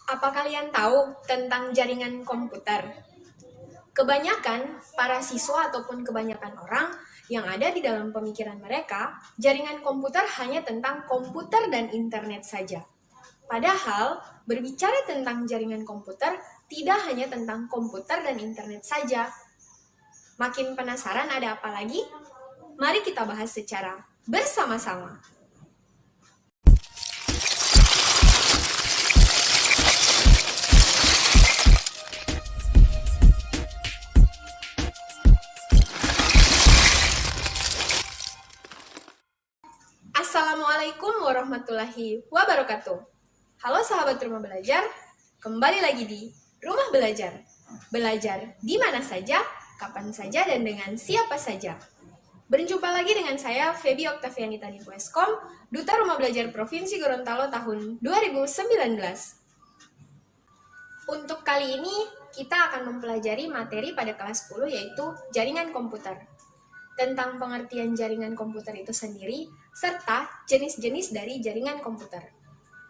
Apa kalian tahu tentang jaringan komputer? Kebanyakan para siswa ataupun kebanyakan orang yang ada di dalam pemikiran mereka, jaringan komputer hanya tentang komputer dan internet saja. Padahal, berbicara tentang jaringan komputer tidak hanya tentang komputer dan internet saja. Makin penasaran ada apa lagi? Mari kita bahas secara bersama-sama. Assalamualaikum warahmatullahi wabarakatuh. Halo sahabat Rumah Belajar, kembali lagi di Rumah Belajar. Belajar di mana saja, kapan saja, dan dengan siapa saja. Berjumpa lagi dengan saya, Feby Oktavianita Nipueskom, Duta Rumah Belajar Provinsi Gorontalo tahun 2019. Untuk kali ini, kita akan mempelajari materi pada kelas 10 yaitu jaringan komputer. Tentang pengertian jaringan komputer itu sendiri, serta jenis-jenis dari jaringan komputer.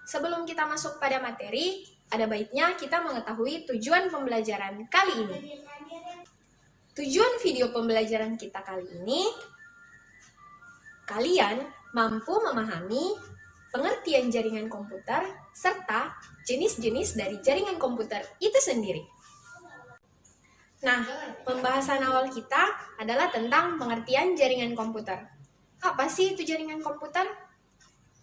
Sebelum kita masuk pada materi, ada baiknya kita mengetahui tujuan pembelajaran kali ini. Tujuan video pembelajaran kita kali ini, kalian mampu memahami pengertian jaringan komputer serta jenis-jenis dari jaringan komputer itu sendiri. Nah, pembahasan awal kita adalah tentang pengertian jaringan komputer. Apa sih itu jaringan komputer?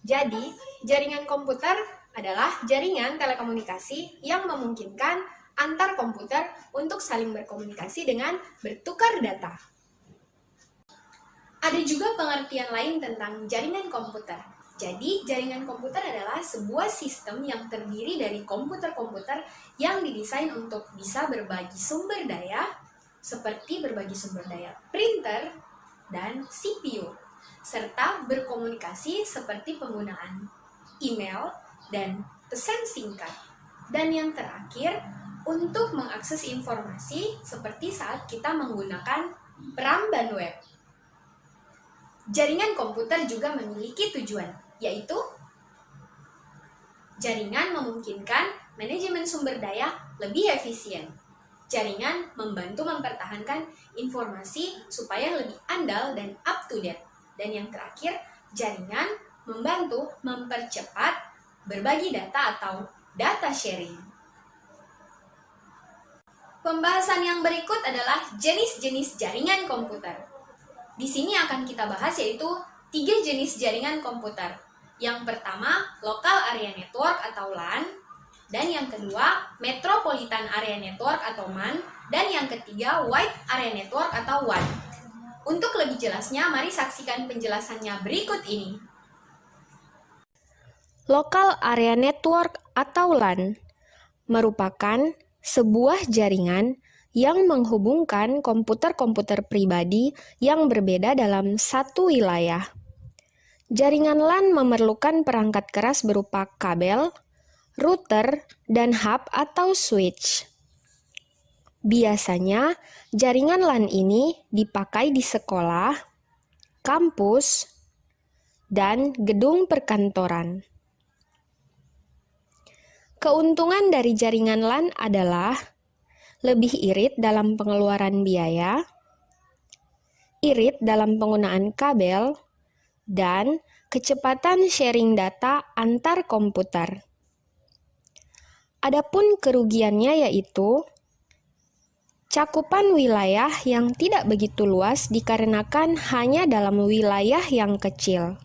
Jadi, jaringan komputer adalah jaringan telekomunikasi yang memungkinkan antar komputer untuk saling berkomunikasi dengan bertukar data. Ada juga pengertian lain tentang jaringan komputer. Jadi, jaringan komputer adalah sebuah sistem yang terdiri dari komputer-komputer yang didesain untuk bisa berbagi sumber daya, seperti berbagi sumber daya printer dan CPU, serta berkomunikasi seperti penggunaan email dan pesan singkat. Dan yang terakhir, untuk mengakses informasi seperti saat kita menggunakan peramban web. Jaringan komputer juga memiliki tujuan, yaitu jaringan memungkinkan manajemen sumber daya lebih efisien. Jaringan membantu mempertahankan informasi supaya lebih andal dan up to date. Dan yang terakhir, jaringan membantu mempercepat berbagi data atau data sharing. Pembahasan yang berikut adalah jenis-jenis jaringan komputer. Di sini akan kita bahas yaitu 3 jenis jaringan komputer. Yang pertama, Local Area Network atau LAN, dan yang kedua, Metropolitan Area Network atau MAN, dan yang ketiga, Wide Area Network atau WAN. Untuk lebih jelasnya, mari saksikan penjelasannya berikut ini. Local Area Network atau LAN merupakan sebuah jaringan yang menghubungkan komputer-komputer pribadi yang berbeda dalam satu wilayah. Jaringan LAN memerlukan perangkat keras berupa kabel, router, dan hub atau switch. Biasanya, jaringan LAN ini dipakai di sekolah, kampus, dan gedung perkantoran. Keuntungan dari jaringan LAN adalah lebih irit dalam pengeluaran biaya, irit dalam penggunaan kabel, dan kecepatan sharing data antar komputer. Adapun kerugiannya yaitu cakupan wilayah yang tidak begitu luas dikarenakan hanya dalam wilayah yang kecil.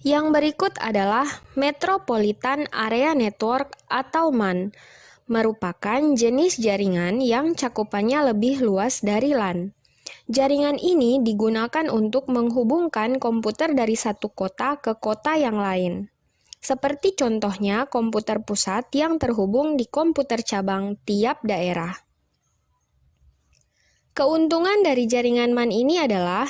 Yang berikut adalah Metropolitan Area Network atau MAN, merupakan jenis jaringan yang cakupannya lebih luas dari LAN. Jaringan ini digunakan untuk menghubungkan komputer dari satu kota ke kota yang lain. Seperti contohnya komputer pusat yang terhubung di komputer cabang tiap daerah. Keuntungan dari jaringan MAN ini adalah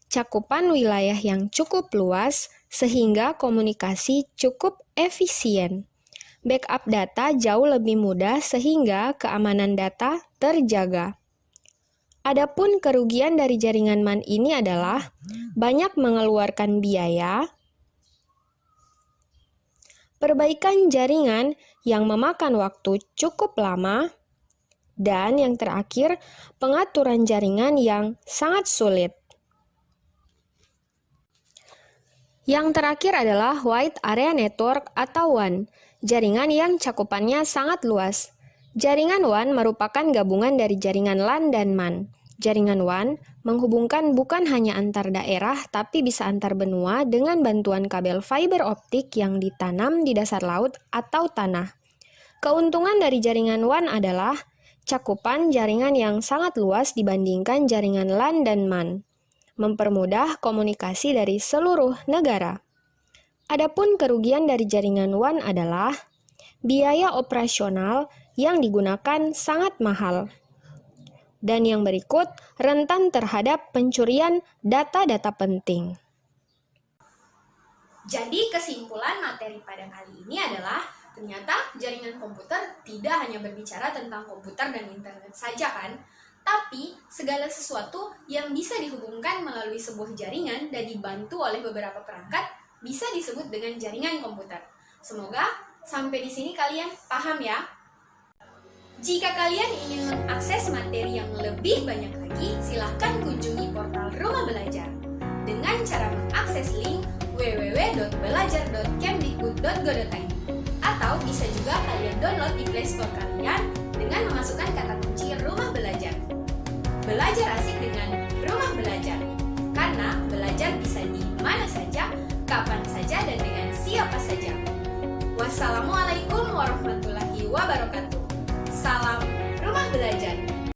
cakupan wilayah yang cukup luas sehingga komunikasi cukup efisien. Backup data jauh lebih mudah sehingga keamanan data terjaga. Adapun kerugian dari jaringan MAN ini adalah banyak mengeluarkan biaya, perbaikan jaringan yang memakan waktu cukup lama, dan yang terakhir, pengaturan jaringan yang sangat sulit. Yang terakhir adalah Wide Area Network atau WAN, jaringan yang cakupannya sangat luas. Jaringan WAN merupakan gabungan dari jaringan LAN dan MAN. Jaringan WAN menghubungkan bukan hanya antar daerah, tapi bisa antar benua dengan bantuan kabel fiber optik yang ditanam di dasar laut atau tanah. Keuntungan dari jaringan WAN adalah cakupan jaringan yang sangat luas dibandingkan jaringan LAN dan MAN, mempermudah komunikasi dari seluruh negara. Adapun kerugian dari jaringan WAN adalah biaya operasional yang digunakan sangat mahal. Dan yang berikut, rentan terhadap pencurian data-data penting. Jadi kesimpulan materi pada kali ini adalah ternyata jaringan komputer tidak hanya berbicara tentang komputer dan internet saja kan, tapi segala sesuatu yang bisa dihubungkan melalui sebuah jaringan dan dibantu oleh beberapa perangkat bisa disebut dengan jaringan komputer. Semoga sampai di sini kalian paham ya. Jika kalian ingin mengakses materi yang lebih banyak lagi, silahkan kunjungi portal Rumah Belajar dengan cara mengakses link www.belajar.kemdikbud.go.id, atau bisa juga kalian download di Play Store kalian dengan memasukkan kata kunci Rumah Belajar. Belajar asik dengan Rumah Belajar, karena belajar bisa di mana saja, kapan saja, dan dengan siapa saja. Wassalamualaikum warahmatullahi wabarakatuh. Salam Rumah Belajar.